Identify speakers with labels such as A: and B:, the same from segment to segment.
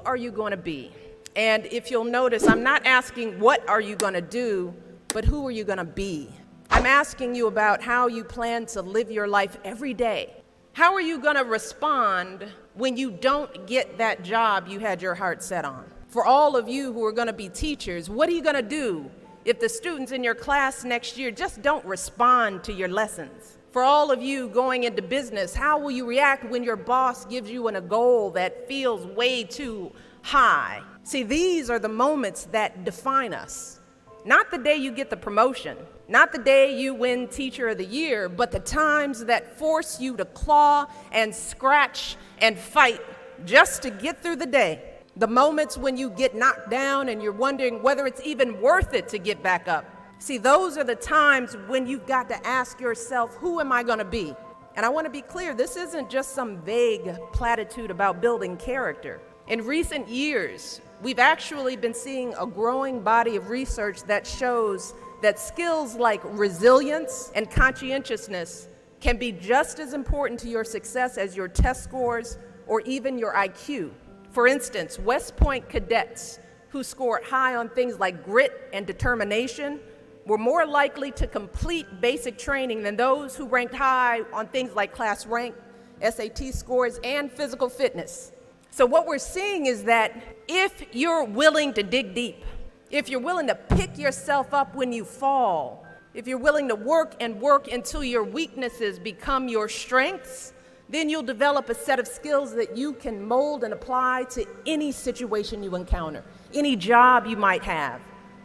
A: are you going to be? And if you'll notice, I'm not asking what are you going to do, but who are you going to be? I'm asking you about how you plan to live your life every day. How are you going to respond when you don't get that job you had your heart set on? For all of you who are going to be teachers, what are you going to do if the students in your class next year just don't respond to your lessons? For all of you going into business, how will you react when your boss gives you a goal that feels way too high? See, these are the moments that define us. Not the day you get the promotion, not the day you win Teacher of the Year, but the times that force you to claw and scratch and fight just to get through the day. The moments when you get knocked down and you're wondering whether it's even worth it to get back up. See, those are the times when you've got to ask yourself, who am I going to be? And I want to be clear, this isn't just some vague platitude about building character. In recent years, we've actually been seeing a growing body of research that shows that skills like resilience and conscientiousness can be just as important to your success as your test scores or even your IQ. For instance, West Point cadets who scored high on things like grit and determination were more likely to complete basic training than those who ranked high on things like class rank, SAT scores, and physical fitness. So what we're seeing is that if you're willing to dig deep, if you're willing to pick yourself up when you fall, if you're willing to work and work until your weaknesses become your strengths, then you'll develop a set of skills that you can mold and apply to any situation you encounter, any job you might have,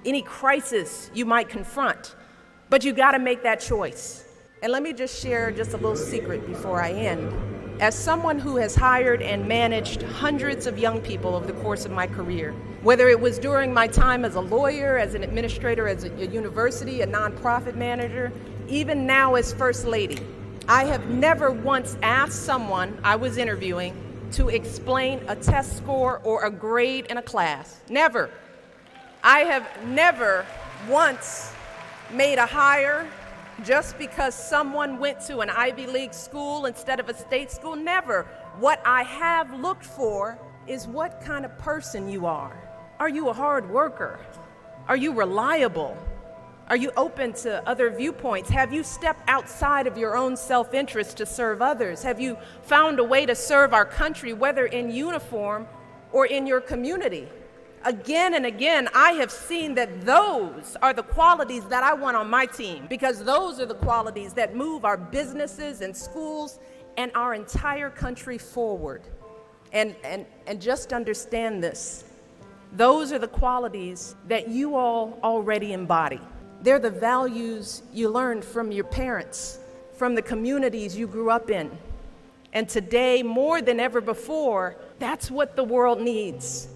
A: any crisis you might confront. But you got to make that choice. And let me just share just a little secret before I end. As someone who has hired and managed hundreds of young people over the course of my career, whether it was during my time as a lawyer, as an administrator, as a university, a nonprofit manager, even now as First Lady, I have never once asked someone I was interviewing to explain a test score or a grade in a class. Never. I have never once made a hire just because someone went to an Ivy League school instead of a state school. Never. What I have looked for is what kind of person you are. Are you a hard worker? Are you reliable? Are you open to other viewpoints? Have you stepped outside of your own self-interest to serve others? Have you found a way to serve our country, whether in uniform or in your community? Again and again, I have seen that those are the qualities that I want on my team, because those are the qualities that move our businesses and schools and our entire country forward. And just understand this. Those are the qualities that you all already embody. They're the values you learned from your parents, from the communities you grew up in. And today, more than ever before, that's what the world needs.